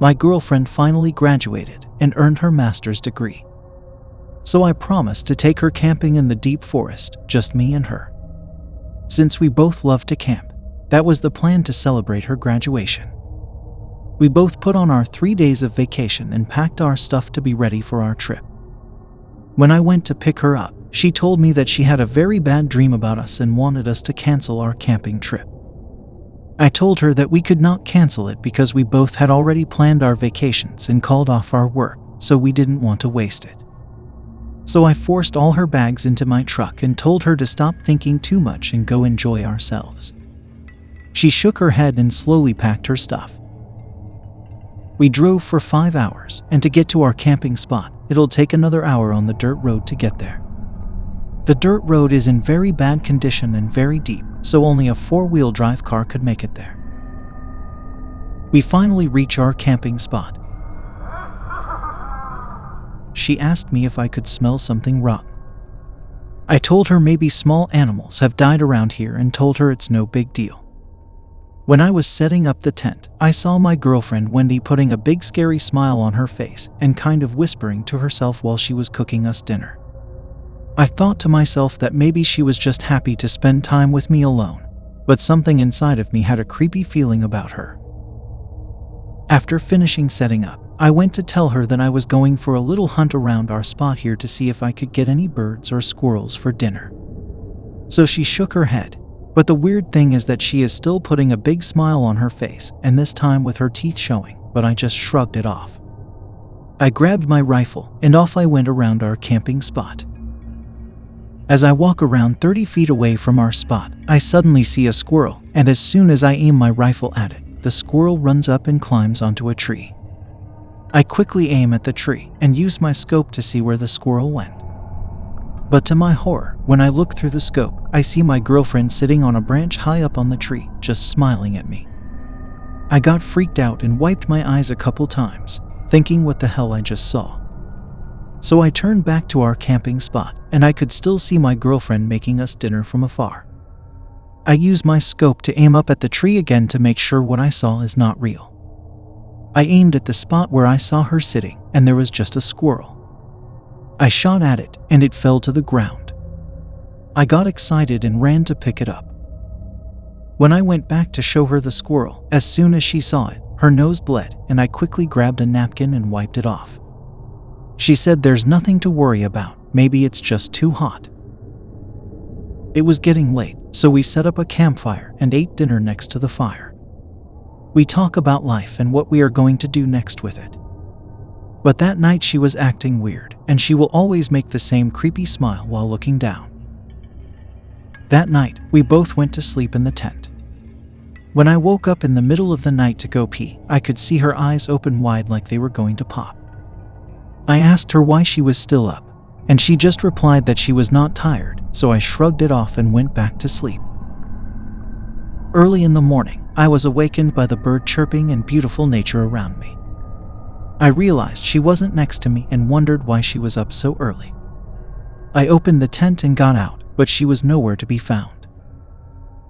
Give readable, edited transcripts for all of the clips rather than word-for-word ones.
My girlfriend finally graduated and earned her master's degree. So I promised to take her camping in the deep forest, just me and her. Since we both love to camp, that was the plan to celebrate her graduation. We both put on our 3 days of vacation and packed our stuff to be ready for our trip. When I went to pick her up, she told me that she had a very bad dream about us and wanted us to cancel our camping trip. I told her that we could not cancel it because we both had already planned our vacations and called off our work, so we didn't want to waste it. So I forced all her bags into my truck and told her to stop thinking too much and go enjoy ourselves. She shook her head and slowly packed her stuff. We drove for 5 hours, and to get to our camping spot, it'll take another hour on the dirt road to get there. The dirt road is in very bad condition and very deep, so only a 4-wheel drive car could make it there. We finally reach our camping spot. She asked me if I could smell something rotten. I told her maybe small animals have died around here and told her it's no big deal. When I was setting up the tent, I saw my girlfriend Wendy putting a big scary smile on her face and kind of whispering to herself while she was cooking us dinner. I thought to myself that maybe she was just happy to spend time with me alone, but something inside of me had a creepy feeling about her. After finishing setting up, I went to tell her that I was going for a little hunt around our spot here to see if I could get any birds or squirrels for dinner. So she shook her head, but the weird thing is that she is still putting a big smile on her face, and this time with her teeth showing, but I just shrugged it off. I grabbed my rifle, and off I went around our camping spot. As I walk around 30 feet away from our spot, I suddenly see a squirrel, and as soon as I aim my rifle at it, the squirrel runs up and climbs onto a tree. I quickly aim at the tree and use my scope to see where the squirrel went. But to my horror, when I look through the scope, I see my girlfriend sitting on a branch high up on the tree, just smiling at me. I got freaked out and wiped my eyes a couple times, thinking what the hell I just saw. So I turned back to our camping spot, and I could still see my girlfriend making us dinner from afar. I use my scope to aim up at the tree again to make sure what I saw is not real. I aimed at the spot where I saw her sitting, and there was just a squirrel. I shot at it, and it fell to the ground. I got excited and ran to pick it up. When I went back to show her the squirrel, as soon as she saw it, her nose bled, and I quickly grabbed a napkin and wiped it off. She said there's nothing to worry about, maybe it's just too hot. It was getting late, so we set up a campfire and ate dinner next to the fire. We talk about life and what we are going to do next with it. But that night she was acting weird, and she will always make the same creepy smile while looking down. That night, we both went to sleep in the tent. When I woke up in the middle of the night to go pee, I could see her eyes open wide like they were going to pop. I asked her why she was still up, and she just replied that she was not tired, so I shrugged it off and went back to sleep. Early in the morning, I was awakened by the bird chirping and beautiful nature around me. I realized she wasn't next to me and wondered why she was up so early. I opened the tent and got out, but she was nowhere to be found.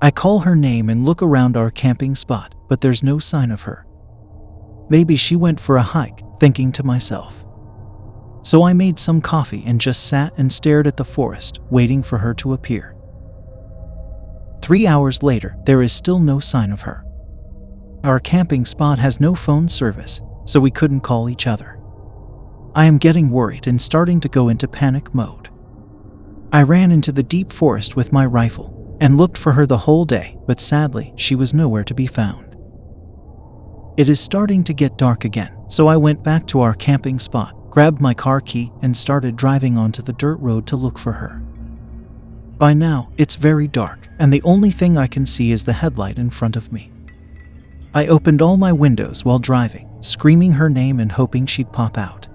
I call her name and look around our camping spot, but there's no sign of her. Maybe she went for a hike, thinking to myself. So I made some coffee and just sat and stared at the forest, waiting for her to appear. 3 hours later, there is still no sign of her. Our camping spot has no phone service, so we couldn't call each other. I am getting worried and starting to go into panic mode. I ran into the deep forest with my rifle and looked for her the whole day, but sadly, she was nowhere to be found. It is starting to get dark again, so I went back to our camping spot, grabbed my car key, and started driving onto the dirt road to look for her. By now, it's very dark, and the only thing I can see is the headlight in front of me. I opened all my windows while driving, screaming her name and hoping she'd pop out.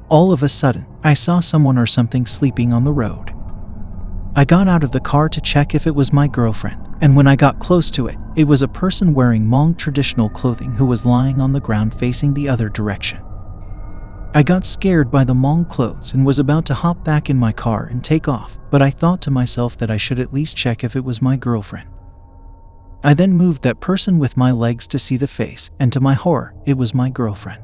All of a sudden, I saw someone or something sleeping on the road. I got out of the car to check if it was my girlfriend, and when I got close to it, it was a person wearing Hmong traditional clothing who was lying on the ground facing the other direction. I got scared by the Hmong clothes and was about to hop back in my car and take off, but I thought to myself that I should at least check if it was my girlfriend. I then moved that person with my legs to see the face, and to my horror, it was my girlfriend.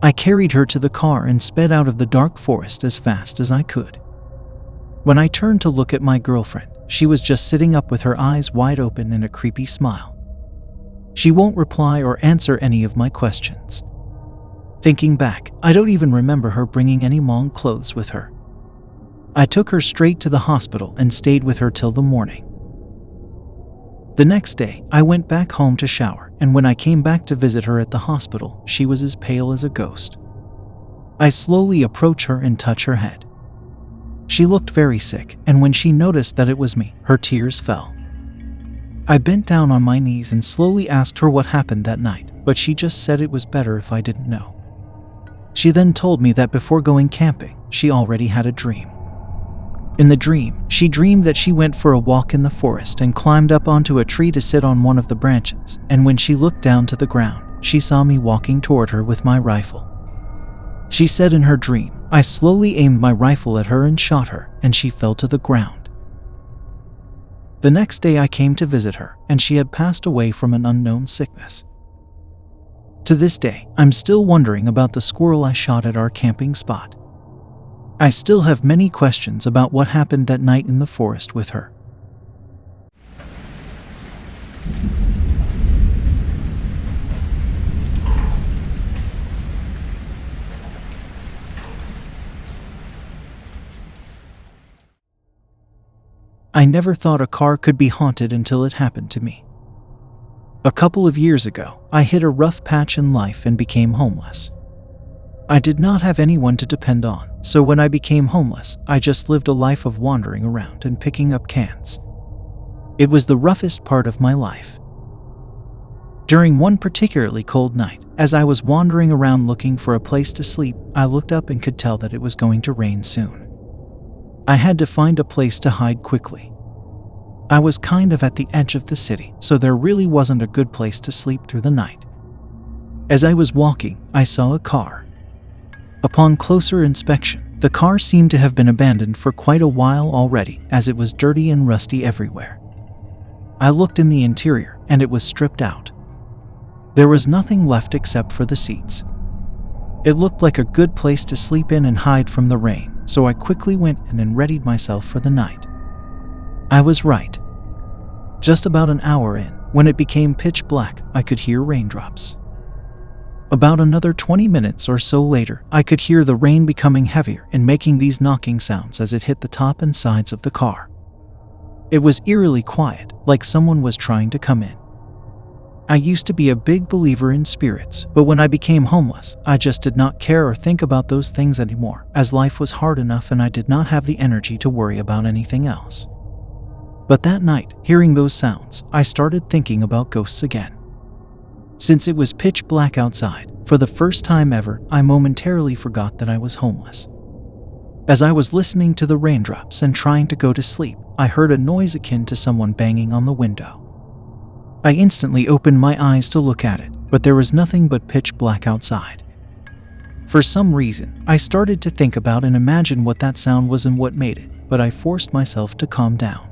I carried her to the car and sped out of the dark forest as fast as I could. When I turned to look at my girlfriend, she was just sitting up with her eyes wide open and a creepy smile. She won't reply or answer any of my questions. Thinking back, I don't even remember her bringing any Hmong clothes with her. I took her straight to the hospital and stayed with her till the morning. The next day, I went back home to shower, and when I came back to visit her at the hospital, she was as pale as a ghost. I slowly approached her and touched her head. She looked very sick, and when she noticed that it was me, her tears fell. I bent down on my knees and slowly asked her what happened that night, but she just said it was better if I didn't know. She then told me that before going camping, she already had a dream. In the dream, she dreamed that she went for a walk in the forest and climbed up onto a tree to sit on one of the branches, and when she looked down to the ground, she saw me walking toward her with my rifle. She said in her dream, I slowly aimed my rifle at her and shot her, and she fell to the ground. The next day I came to visit her, and she had passed away from an unknown sickness. To this day, I'm still wondering about the squirrel I shot at our camping spot. I still have many questions about what happened that night in the forest with her. I never thought a car could be haunted until it happened to me. A couple of years ago, I hit a rough patch in life and became homeless. I did not have anyone to depend on, so when I became homeless, I just lived a life of wandering around and picking up cans. It was the roughest part of my life. During one particularly cold night, as I was wandering around looking for a place to sleep, I looked up and could tell that it was going to rain soon. I had to find a place to hide quickly. I was kind of at the edge of the city, so there really wasn't a good place to sleep through the night. As I was walking, I saw a car. Upon closer inspection, the car seemed to have been abandoned for quite a while already, as it was dirty and rusty everywhere. I looked in the interior, and it was stripped out. There was nothing left except for the seats. It looked like a good place to sleep in and hide from the rain, so I quickly went in and readied myself for the night. I was right. Just about an hour in, when it became pitch black, I could hear raindrops. About another 20 minutes or so later, I could hear the rain becoming heavier and making these knocking sounds as it hit the top and sides of the car. It was eerily quiet, like someone was trying to come in. I used to be a big believer in spirits, but when I became homeless, I just did not care or think about those things anymore, as life was hard enough and I did not have the energy to worry about anything else. But that night, hearing those sounds, I started thinking about ghosts again. Since it was pitch black outside, for the first time ever, I momentarily forgot that I was homeless. As I was listening to the raindrops and trying to go to sleep, I heard a noise akin to someone banging on the window. I instantly opened my eyes to look at it, but there was nothing but pitch black outside. For some reason, I started to think about and imagine what that sound was and what made it, but I forced myself to calm down.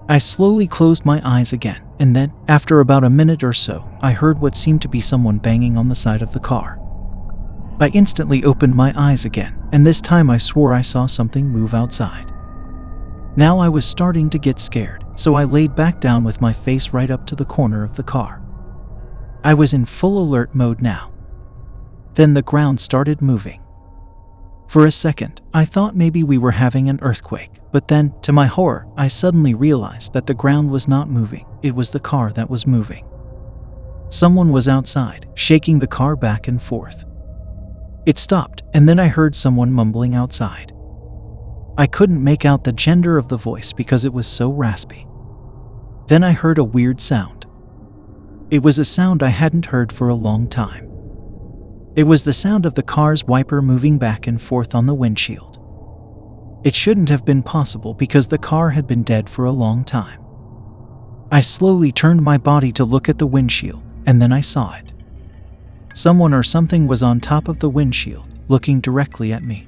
I slowly closed my eyes again, and then, after about a minute or so, I heard what seemed to be someone banging on the side of the car. I instantly opened my eyes again, and this time I swore I saw something move outside. Now I was starting to get scared, so I laid back down with my face right up to the corner of the car. I was in full alert mode now. Then the ground started moving. For a second, I thought maybe we were having an earthquake, but then, to my horror, I suddenly realized that the ground was not moving, it was the car that was moving. Someone was outside, shaking the car back and forth. It stopped, and then I heard someone mumbling outside. I couldn't make out the gender of the voice because it was so raspy. Then I heard a weird sound. It was a sound I hadn't heard for a long time. It was the sound of the car's wiper moving back and forth on the windshield. It shouldn't have been possible because the car had been dead for a long time. I slowly turned my body to look at the windshield, and then I saw it. Someone or something was on top of the windshield, looking directly at me.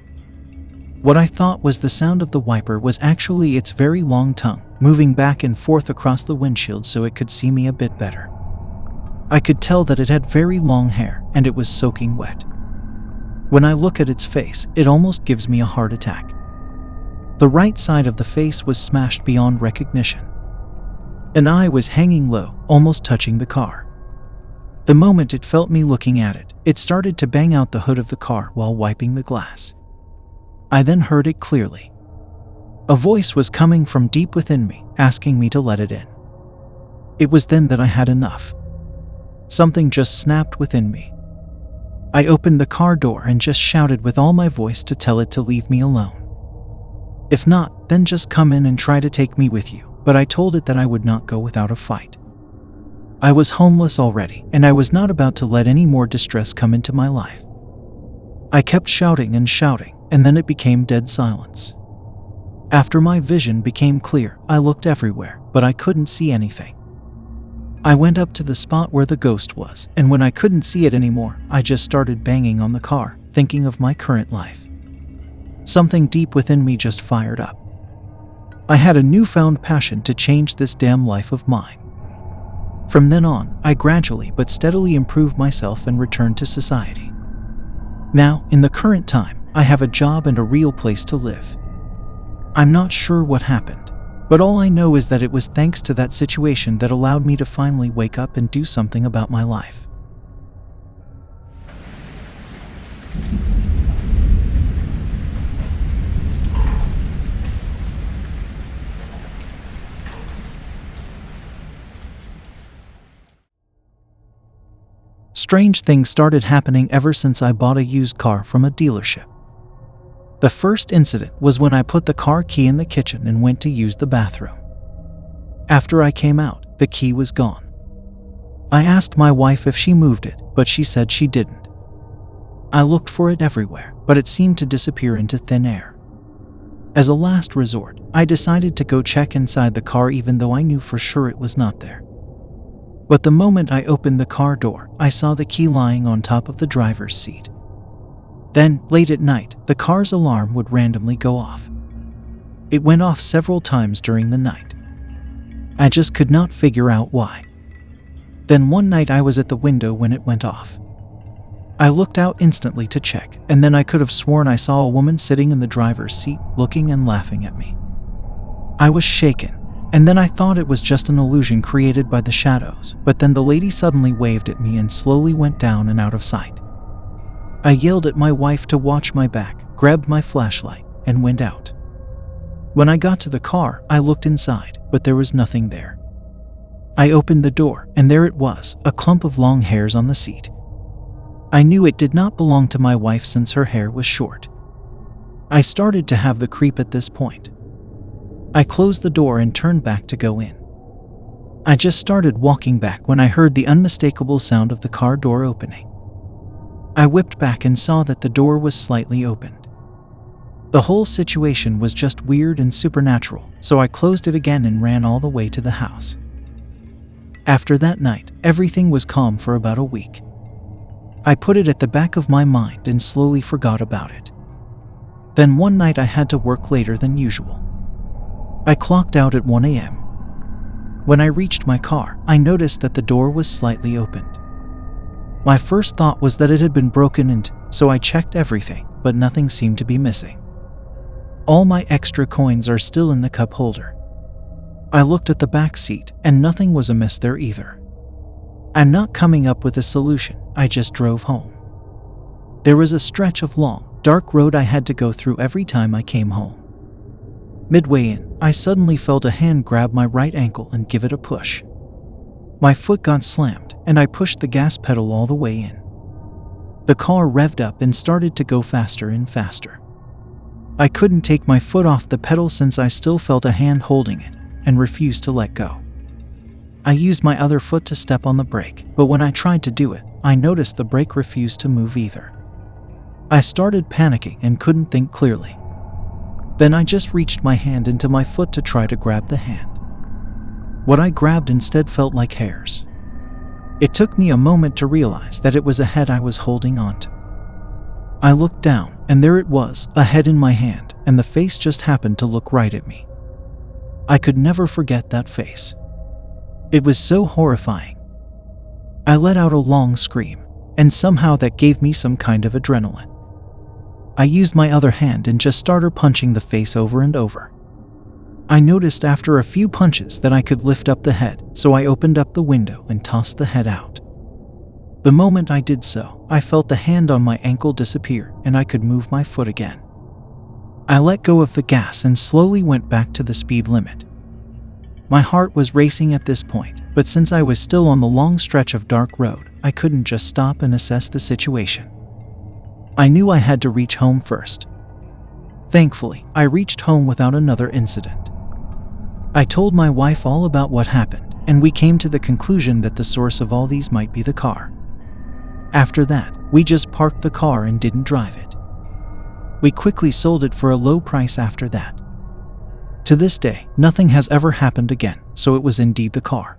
What I thought was the sound of the wiper was actually its very long tongue, moving back and forth across the windshield so it could see me a bit better. I could tell that it had very long hair and it was soaking wet. When I look at its face, it almost gives me a heart attack. The right side of the face was smashed beyond recognition. An eye was hanging low, almost touching the car. The moment it felt me looking at it, it started to bang out the hood of the car while wiping the glass. I then heard it clearly. A voice was coming from deep within me, asking me to let it in. It was then that I had enough. Something just snapped within me. I opened the car door and just shouted with all my voice to tell it to leave me alone. If not, then just come in and try to take me with you, but I told it that I would not go without a fight. I was homeless already, and I was not about to let any more distress come into my life. I kept shouting and shouting, and then it became dead silence. After my vision became clear, I looked everywhere, but I couldn't see anything. I went up to the spot where the ghost was, and when I couldn't see it anymore, I just started banging on the car, thinking of my current life. Something deep within me just fired up. I had a newfound passion to change this damn life of mine. From then on, I gradually but steadily improved myself and returned to society. Now, in the current time, I have a job and a real place to live. I'm not sure what happened, but all I know is that it was thanks to that situation that allowed me to finally wake up and do something about my life. Strange things started happening ever since I bought a used car from a dealership. The first incident was when I put the car key in the kitchen and went to use the bathroom. After I came out, the key was gone. I asked my wife if she moved it, but she said she didn't. I looked for it everywhere, but it seemed to disappear into thin air. As a last resort, I decided to go check inside the car even though I knew for sure it was not there. But the moment I opened the car door, I saw the key lying on top of the driver's seat. Then, late at night, the car's alarm would randomly go off. It went off several times during the night. I just could not figure out why. Then one night I was at the window when it went off. I looked out instantly to check, and then I could have sworn I saw a woman sitting in the driver's seat, looking and laughing at me. I was shaken. And then I thought it was just an illusion created by the shadows, but then the lady suddenly waved at me and slowly went down and out of sight. I yelled at my wife to watch my back, grabbed my flashlight, and went out. When I got to the car, I looked inside, but there was nothing there. I opened the door, and there it was, a clump of long hairs on the seat. I knew it did not belong to my wife since her hair was short. I started to have the creep at this point. I closed the door and turned back to go in. I just started walking back when I heard the unmistakable sound of the car door opening. I whipped back and saw that the door was slightly opened. The whole situation was just weird and supernatural, so I closed it again and ran all the way to the house. After that night, everything was calm for about a week. I put it at the back of my mind and slowly forgot about it. Then one night I had to work later than usual. I clocked out at 1 a.m. When I reached my car, I noticed that the door was slightly opened. My first thought was that it had been broken into, so I checked everything, but nothing seemed to be missing. All my extra coins are still in the cup holder. I looked at the back seat, and nothing was amiss there either. I'm not coming up with a solution, I just drove home. There was a stretch of long, dark road I had to go through every time I came home. Midway in, I suddenly felt a hand grab my right ankle and give it a push. My foot got slammed, and I pushed the gas pedal all the way in. The car revved up and started to go faster and faster. I couldn't take my foot off the pedal since I still felt a hand holding it, and refused to let go. I used my other foot to step on the brake, but when I tried to do it, I noticed the brake refused to move either. I started panicking and couldn't think clearly. Then I just reached my hand into my foot to try to grab the hand. What I grabbed instead felt like hairs. It took me a moment to realize that it was a head I was holding onto. I looked down, and there it was, a head in my hand, and the face just happened to look right at me. I could never forget that face. It was so horrifying. I let out a long scream, and somehow that gave me some kind of adrenaline. I used my other hand and just started punching the face over and over. I noticed after a few punches that I could lift up the head, so I opened up the window and tossed the head out. The moment I did so, I felt the hand on my ankle disappear and I could move my foot again. I let go of the gas and slowly went back to the speed limit. My heart was racing at this point, but since I was still on the long stretch of dark road, I couldn't just stop and assess the situation. I knew I had to reach home first. Thankfully, I reached home without another incident. I told my wife all about what happened, and we came to the conclusion that the source of all these might be the car. After that, we just parked the car and didn't drive it. We quickly sold it for a low price after that. To this day, nothing has ever happened again, so it was indeed the car.